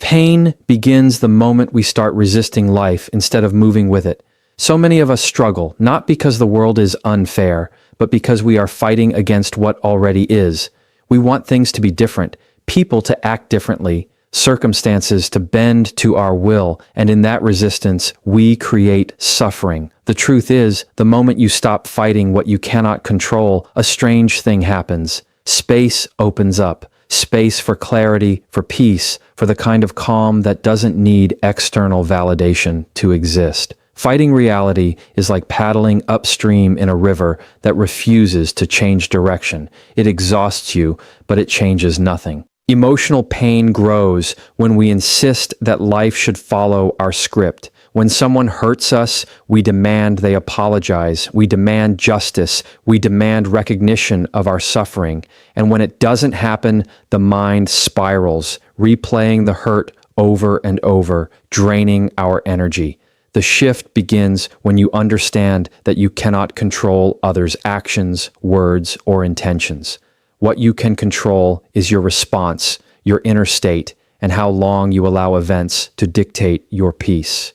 Pain begins the moment we start resisting life instead of moving with it. So many of us struggle, not because the world is unfair, but because we are fighting against what already is. We want things to be different, people to act differently, circumstances to bend to our will, and in that resistance, we create suffering. The truth is, the moment you stop fighting what you cannot control, a strange thing happens. Space opens up. Space for clarity, for peace, for the kind of calm that doesn't need external validation to exist. Fighting reality is like paddling upstream in a river that refuses to change direction. It exhausts you, but it changes nothing. Emotional pain grows when we insist that life should follow our script. When someone hurts us, we demand they apologize. We demand justice. We demand recognition of our suffering. And when it doesn't happen, the mind spirals, replaying the hurt over and over, draining our energy. The shift begins when you understand that you cannot control others' actions, words, or intentions. What you can control is your response, your inner state, and how long you allow events to dictate your peace.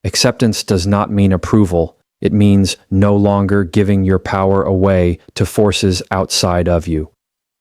Acceptance does not mean approval. It means no longer giving your power away to forces outside of you.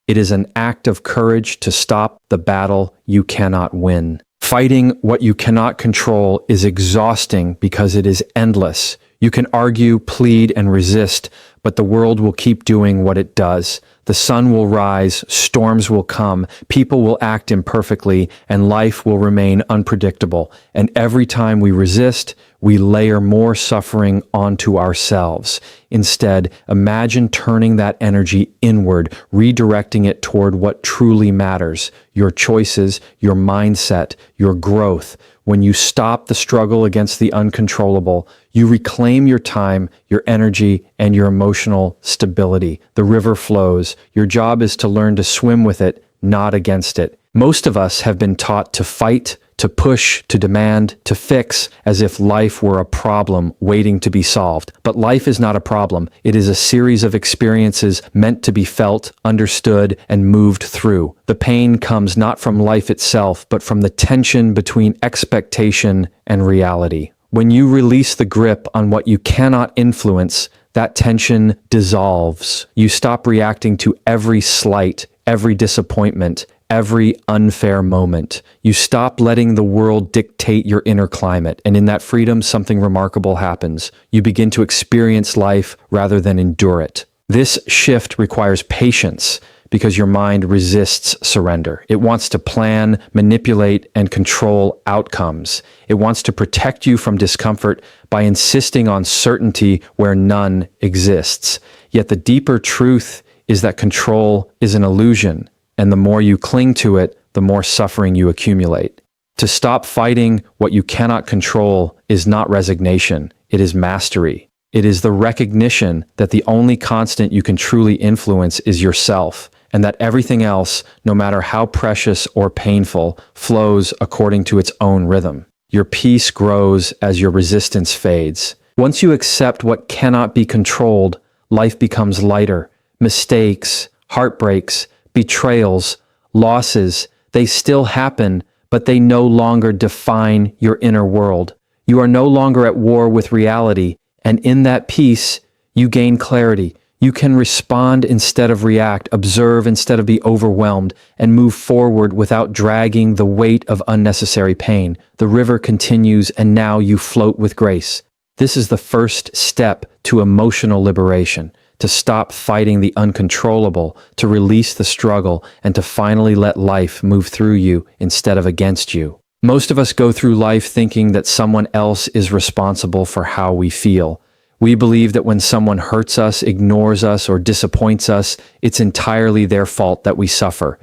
It is an act of courage to stop the battle you cannot win. Fighting what you cannot control is exhausting because it is endless. You can argue, plead, and resist, but the world will keep doing what it does. The sun will rise, storms will come, people will act imperfectly, and life will remain unpredictable. And every time we resist, we layer more suffering onto ourselves. Instead, imagine turning that energy inward, redirecting it toward what truly matters: your choices, your mindset, your growth. When you stop the struggle against the uncontrollable, you reclaim your time, your energy, and your emotional stability. The river flows. Your job is to learn to swim with it, not against it. Most of us have been taught to fight, to push, to demand, to fix, as if life were a problem waiting to be solved. But life is not a problem. It is a series of experiences meant to be felt, understood, and moved through. The pain comes not from life itself, but from the tension between expectation and reality. When you release the grip on what you cannot influence, that tension dissolves. You stop reacting to every slight, every disappointment, every unfair moment. You stop letting the world dictate your inner climate, and in that freedom, something remarkable happens. You begin to experience life rather than endure it. This shift requires patience because your mind resists surrender. It wants to plan, manipulate, and control outcomes. It wants to protect you from discomfort by insisting on certainty where none exists. Yet the deeper truth is that control is an illusion, and the more you cling to it, the more suffering you accumulate. To stop fighting what you cannot control is not resignation, it is mastery. It is the recognition that the only constant you can truly influence is yourself, and that everything else, no matter how precious or painful, flows according to its own rhythm. Your peace grows as your resistance fades. Once you accept what cannot be controlled, life becomes lighter. Mistakes, heartbreaks, betrayals, losses, they still happen, but they no longer define your inner world. You are no longer at war with reality, and in that peace, you gain clarity. You can respond instead of react, observe instead of be overwhelmed, and move forward without dragging the weight of unnecessary pain. The river continues, and now you float with grace. This is the first step to emotional liberation. To stop fighting the uncontrollable, to release the struggle, and to finally let life move through you instead of against you. Most of us go through life thinking that someone else is responsible for how we feel. We believe that when someone hurts us, ignores us, or disappoints us, it's entirely their fault that we suffer.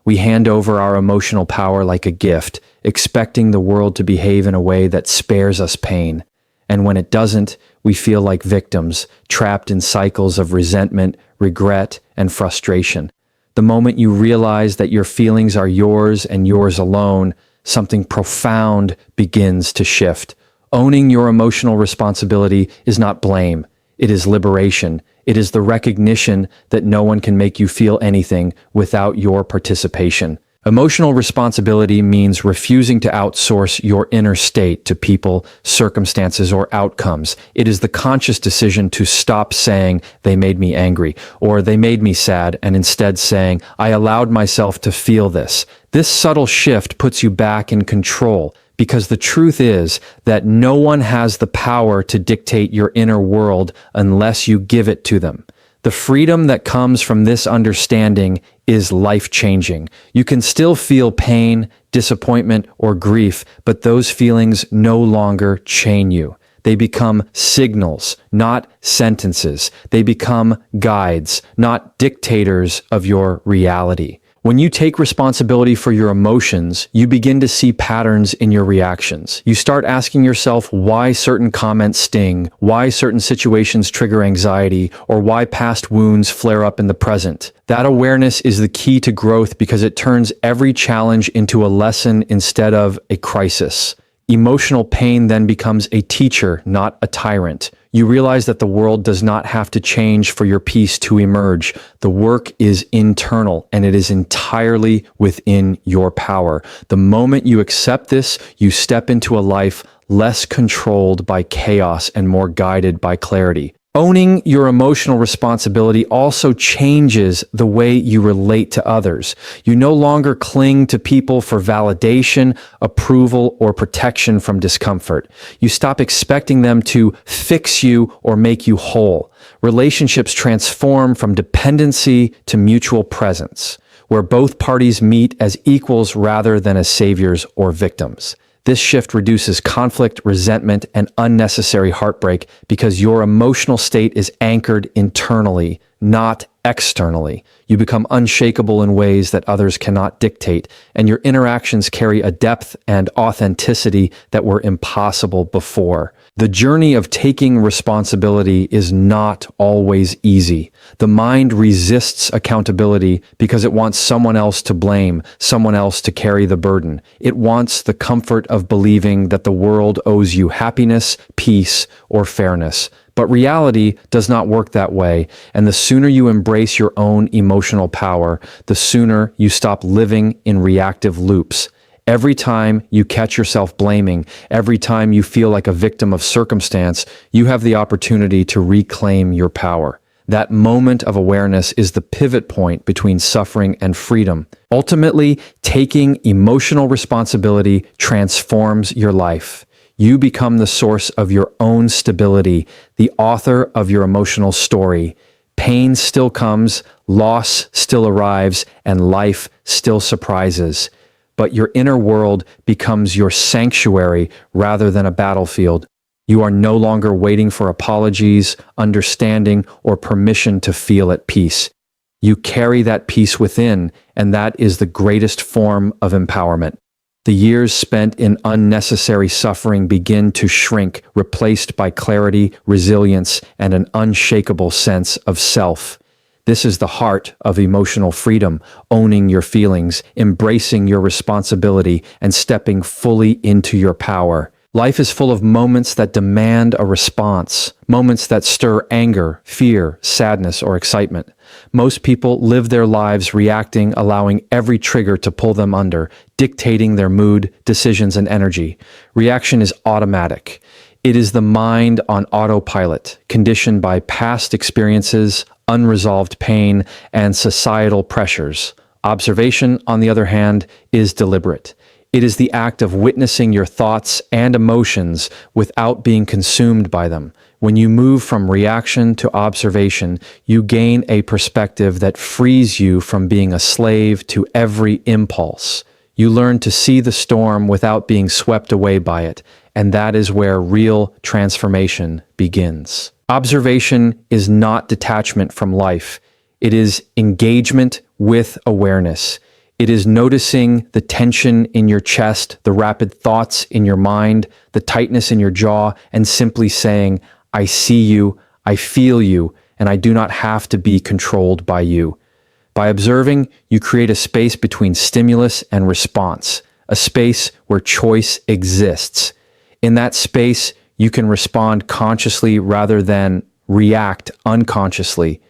We hand over our emotional power like a gift, expecting the world to behave in a way that spares us pain. And when it doesn't, we feel like victims, trapped in cycles of resentment, regret, and frustration. The moment you realize that your feelings are yours and yours alone, something profound begins to shift. Owning your emotional responsibility is not blame. It is liberation. It is the recognition that no one can make you feel anything without your participation. Emotional responsibility means refusing to outsource your inner state to people, circumstances, or outcomes. It is the conscious decision to stop saying, "they made me angry," or "they made me sad," and instead saying, "I allowed myself to feel this." This subtle shift puts you back in control, because the truth is that no one has the power to dictate your inner world unless you give it to them. The freedom that comes from this understanding is life-changing. You can still feel pain, disappointment, or grief, but those feelings no longer chain you. They become signals, not sentences. They become guides, not dictators of your reality. When you take responsibility for your emotions, you begin to see patterns in your reactions. You start asking yourself why certain comments sting, why certain situations trigger anxiety, or why past wounds flare up in the present. That awareness is the key to growth because it turns every challenge into a lesson instead of a crisis. Emotional pain then becomes a teacher, not a tyrant. You realize that the world does not have to change for your peace to emerge. The work is internal, and it is entirely within your power. The moment you accept this, you step into a life less controlled by chaos and more guided by clarity. Owning your emotional responsibility also changes the way you relate to others. You no longer cling to people for validation, approval, or protection from discomfort. You stop expecting them to fix you or make you whole. Relationships transform from dependency to mutual presence, where both parties meet as equals rather than as saviors or victims. This shift reduces conflict, resentment, and unnecessary heartbreak because your emotional state is anchored internally, not externally. You become unshakable in ways that others cannot dictate, and your interactions carry a depth and authenticity that were impossible before. The journey of taking responsibility is not always easy. The mind resists accountability because it wants someone else to blame, someone else to carry the burden. It wants the comfort of believing that the world owes you happiness, peace, or fairness. But reality does not work that way, and the sooner you embrace your own emotional power, the sooner you stop living in reactive loops. Every time you catch yourself blaming, every time you feel like a victim of circumstance, you have the opportunity to reclaim your power. That moment of awareness is the pivot point between suffering and freedom. Ultimately, taking emotional responsibility transforms your life. You become the source of your own stability, the author of your emotional story. Pain still comes, loss still arrives, and life still surprises. But your inner world becomes your sanctuary rather than a battlefield. You are no longer waiting for apologies, understanding, or permission to feel at peace. You carry that peace within, and that is the greatest form of empowerment. The years spent in unnecessary suffering begin to shrink, replaced by clarity, resilience, and an unshakable sense of self. This is the heart of emotional freedom, owning your feelings, embracing your responsibility, and stepping fully into your power. Life is full of moments that demand a response, moments that stir anger, fear, sadness, or excitement. Most people live their lives reacting, allowing every trigger to pull them under, dictating their mood, decisions, and energy. Reaction is automatic. It is the mind on autopilot, conditioned by past experiences, unresolved pain, and societal pressures. Observation, on the other hand, is deliberate. It is the act of witnessing your thoughts and emotions without being consumed by them. When you move from reaction to observation, you gain a perspective that frees you from being a slave to every impulse. You learn to see the storm without being swept away by it, and that is where real transformation begins. Observation is not detachment from life. It is engagement with awareness. It is noticing the tension in your chest, the rapid thoughts in your mind, the tightness in your jaw, and simply saying, "I see you, I feel you, and I do not have to be controlled by you." By observing, you create a space between stimulus and response, a space where choice exists. In that space, you can respond consciously rather than react unconsciously.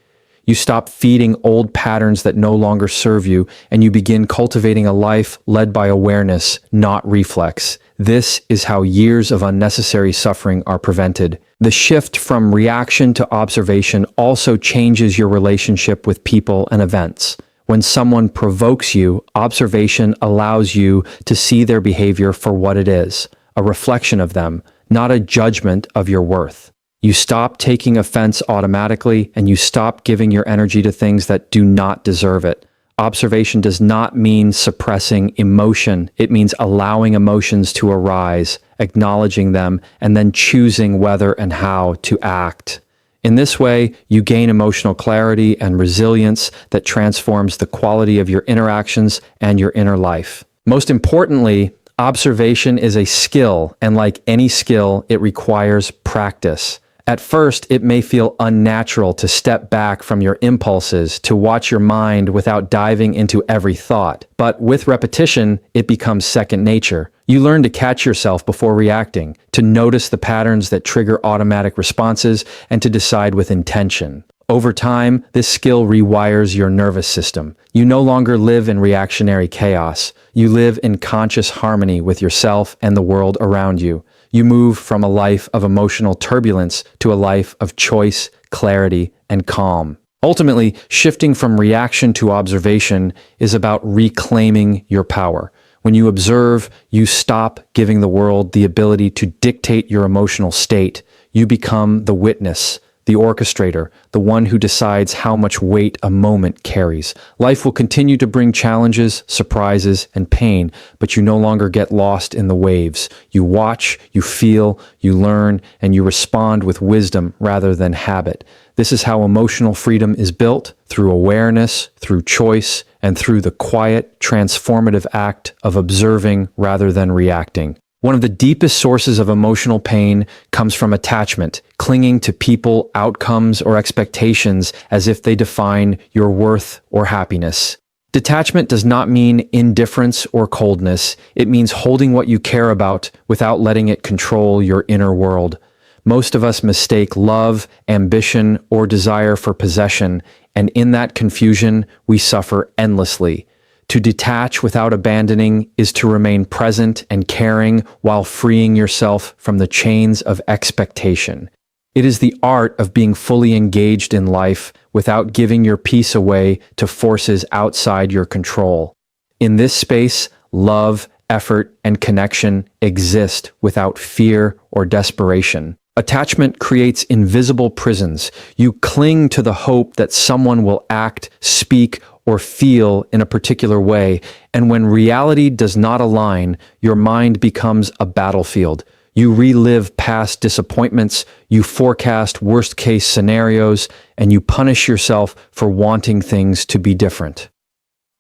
You stop feeding old patterns that no longer serve you, and you begin cultivating a life led by awareness, not reflex. This is how years of unnecessary suffering are prevented. The shift from reaction to observation also changes your relationship with people and events. When someone provokes you, observation allows you to see their behavior for what it is, a reflection of them, not a judgment of your worth. You stop taking offense automatically, and you stop giving your energy to things that do not deserve it. Observation does not mean suppressing emotion. It means allowing emotions to arise, acknowledging them, and then choosing whether and how to act. In this way, you gain emotional clarity and resilience that transforms the quality of your interactions and your inner life. Most importantly, observation is a skill, and like any skill, it requires practice. At first, it may feel unnatural to step back from your impulses, to watch your mind without diving into every thought. But with repetition, it becomes second nature. You learn to catch yourself before reacting, to notice the patterns that trigger automatic responses, and to decide with intention. Over time, this skill rewires your nervous system. You no longer live in reactionary chaos. You live in conscious harmony with yourself and the world around you. You move from a life of emotional turbulence to a life of choice, clarity, and calm. Ultimately, shifting from reaction to observation is about reclaiming your power. When you observe, you stop giving the world the ability to dictate your emotional state. You become the witness, the orchestrator, the one who decides how much weight a moment carries. Life will continue to bring challenges, surprises, and pain, but you no longer get lost in the waves. You watch, you feel, you learn, and you respond with wisdom rather than habit. This is how emotional freedom is built, through awareness, through choice, and through the quiet, transformative act of observing rather than reacting. One of the deepest sources of emotional pain comes from attachment, clinging to people, outcomes, or expectations as if they define your worth or happiness. Detachment does not mean indifference or coldness. It means holding what you care about without letting it control your inner world. Most of us mistake love, ambition, or desire for possession, and in that confusion, we suffer endlessly. To detach without abandoning is to remain present and caring while freeing yourself from the chains of expectation. It is the art of being fully engaged in life without giving your peace away to forces outside your control. In this space, love, effort, and connection exist without fear or desperation. Attachment creates invisible prisons. You cling to the hope that someone will act, speak, or feel in a particular way, and when reality does not align, your mind becomes a battlefield. You relive past disappointments, you forecast worst-case scenarios, and you punish yourself for wanting things to be different.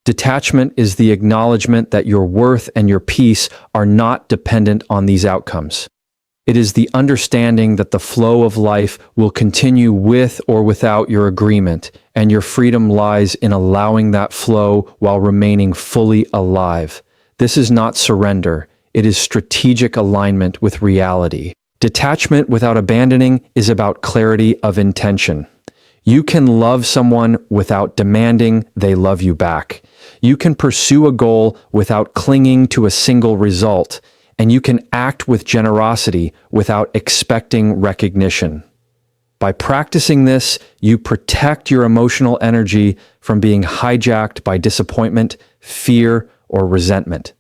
Detachment is the acknowledgement that your worth and your peace are not dependent on these outcomes. It is the understanding that the flow of life will continue with or without your agreement, and your freedom lies in allowing that flow while remaining fully alive. This is not surrender. It is strategic alignment with reality. Detachment without abandoning is about clarity of intention. You can love someone without demanding they love you back. You can pursue a goal without clinging to a single result. And you can act with generosity without expecting recognition. By practicing this, you protect your emotional energy from being hijacked by disappointment, fear, or resentment.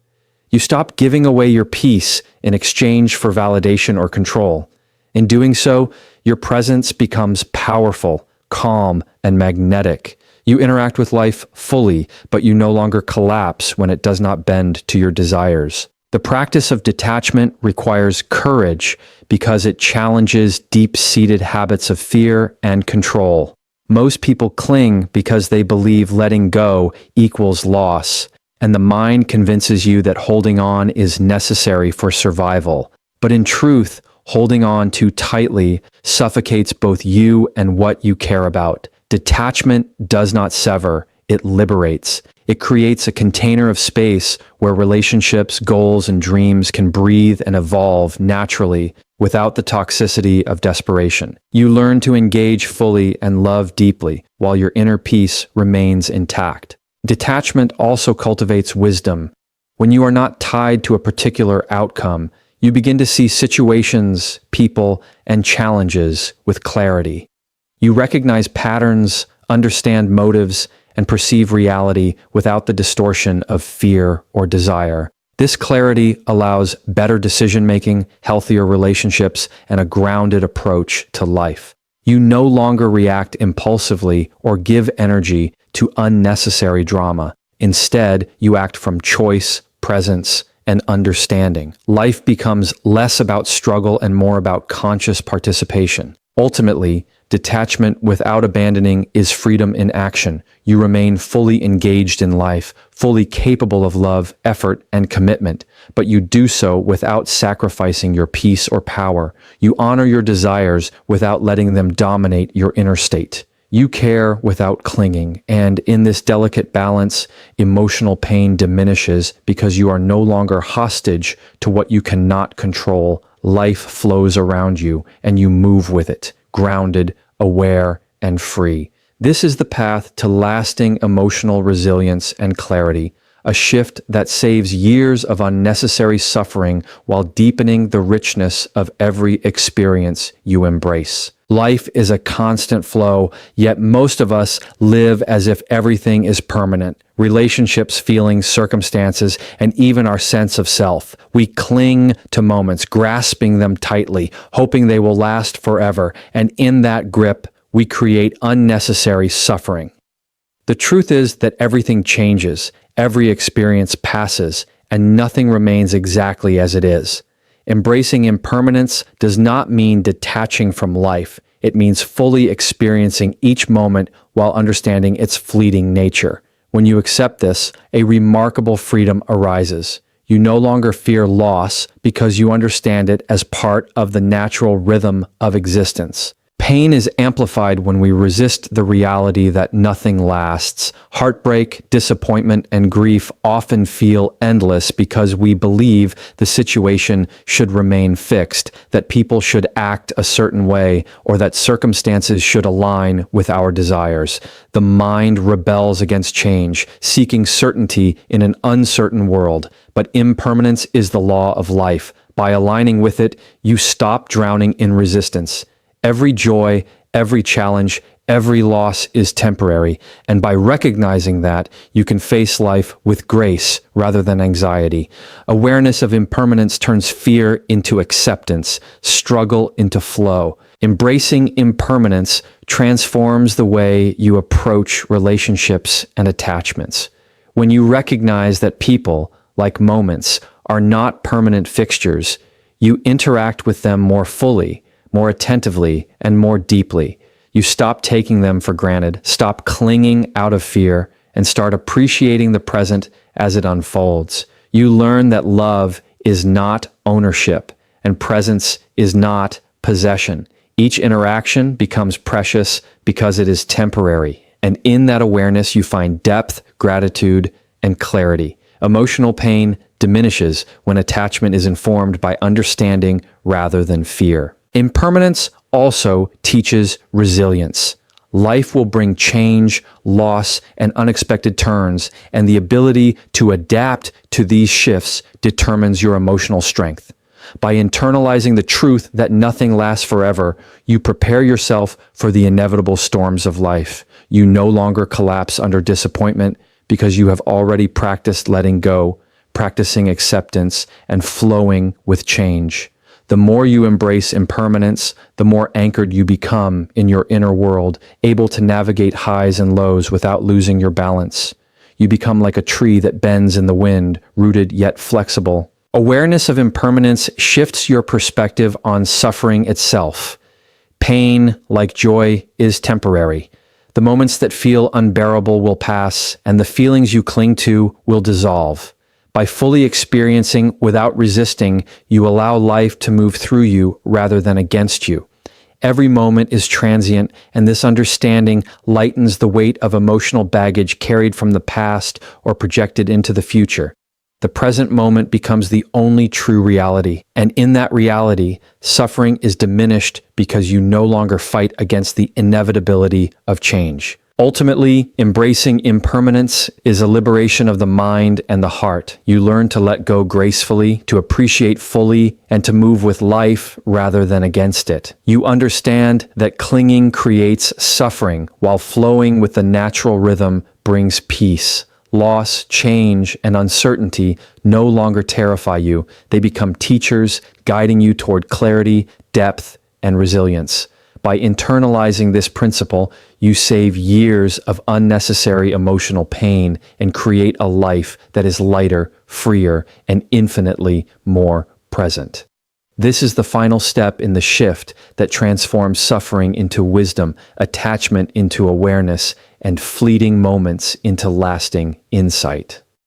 You stop giving away your peace in exchange for validation or control. In doing so, your presence becomes powerful, calm, and magnetic. You interact with life fully, but you no longer collapse when it does not bend to your desires. The practice of detachment requires courage because it challenges deep-seated habits of fear and control. Most people cling because they believe letting go equals loss, and the mind convinces you that holding on is necessary for survival. But in truth, holding on too tightly suffocates both you and what you care about. Detachment does not sever, it liberates. It creates a container of space where relationships, goals, and dreams can breathe and evolve naturally. without the toxicity of desperation. You learn to engage fully and love deeply while your inner peace remains intact. Detachment also cultivates wisdom. When you are not tied to a particular outcome, you begin to see situations, people, and challenges with clarity. You recognize patterns, understand motives, and perceive reality without the distortion of fear or desire. This clarity allows better decision-making, healthier relationships, and a grounded approach to life. You no longer react impulsively or give energy to unnecessary drama. Instead, you act from choice, presence, and understanding. Life becomes less about struggle and more about conscious participation. Ultimately, detachment without abandoning is freedom in action. You remain fully engaged in life, fully capable of love, effort, and commitment, but you do so without sacrificing your peace or power. You honor your desires without letting them dominate your inner state. You care without clinging, and in this delicate balance, emotional pain diminishes because you are no longer hostage to what you cannot control. Life flows around you, and you move with it, grounded, aware, and free. This is the path to lasting emotional resilience and clarity, a shift that saves years of unnecessary suffering while deepening the richness of every experience you embrace. Life is a constant flow, yet most of us live as if everything is permanent. Relationships, feelings, circumstances, and even our sense of self. We cling to moments, grasping them tightly, hoping they will last forever, and in that grip, we create unnecessary suffering. The truth is that everything changes, every experience passes, and nothing remains exactly as it is. Embracing impermanence does not mean detaching from life. It means fully experiencing each moment while understanding its fleeting nature. When you accept this, a remarkable freedom arises. You no longer fear loss because you understand it as part of the natural rhythm of existence. Pain is amplified when we resist the reality that nothing lasts. Heartbreak, disappointment, and grief often feel endless because we believe the situation should remain fixed, that people should act a certain way, or that circumstances should align with our desires. The mind rebels against change, seeking certainty in an uncertain world. But impermanence is the law of life. By aligning with it, you stop drowning in resistance. Every joy, every challenge, every loss is temporary, and by recognizing that, you can face life with grace rather than anxiety. Awareness of impermanence turns fear into acceptance, struggle into flow. Embracing impermanence transforms the way you approach relationships and attachments. When you recognize that people, like moments, are not permanent fixtures, you interact with them more fully, more attentively, and more deeply. You stop taking them for granted, stop clinging out of fear, and start appreciating the present as it unfolds. You learn that love is not ownership, and presence is not possession. Each interaction becomes precious because it is temporary, and in that awareness you find depth, gratitude, and clarity. Emotional pain diminishes when attachment is informed by understanding rather than fear. Impermanence also teaches resilience. Life will bring change, loss, and unexpected turns, and the ability to adapt to these shifts determines your emotional strength. By internalizing the truth that nothing lasts forever, you prepare yourself for the inevitable storms of life. You no longer collapse under disappointment because you have already practiced letting go, practicing acceptance, and flowing with change. The more you embrace impermanence, the more anchored you become in your inner world, able to navigate highs and lows without losing your balance. You become like a tree that bends in the wind, rooted yet flexible. Awareness of impermanence shifts your perspective on suffering itself. Pain, like joy, is temporary. The moments that feel unbearable will pass, and the feelings you cling to will dissolve. By fully experiencing without resisting, you allow life to move through you rather than against you. Every moment is transient, and this understanding lightens the weight of emotional baggage carried from the past or projected into the future. The present moment becomes the only true reality. And in that reality, suffering is diminished because you no longer fight against the inevitability of change. Ultimately, embracing impermanence is a liberation of the mind and the heart. You learn to let go gracefully, to appreciate fully, and to move with life rather than against it. You understand that clinging creates suffering, while flowing with the natural rhythm brings peace. Loss, change, and uncertainty no longer terrify you. They become teachers, guiding you toward clarity, depth, and resilience. By internalizing this principle, you save years of unnecessary emotional pain and create a life that is lighter, freer, and infinitely more present. This is the final step in the shift that transforms suffering into wisdom, attachment into awareness, and fleeting moments into lasting insight.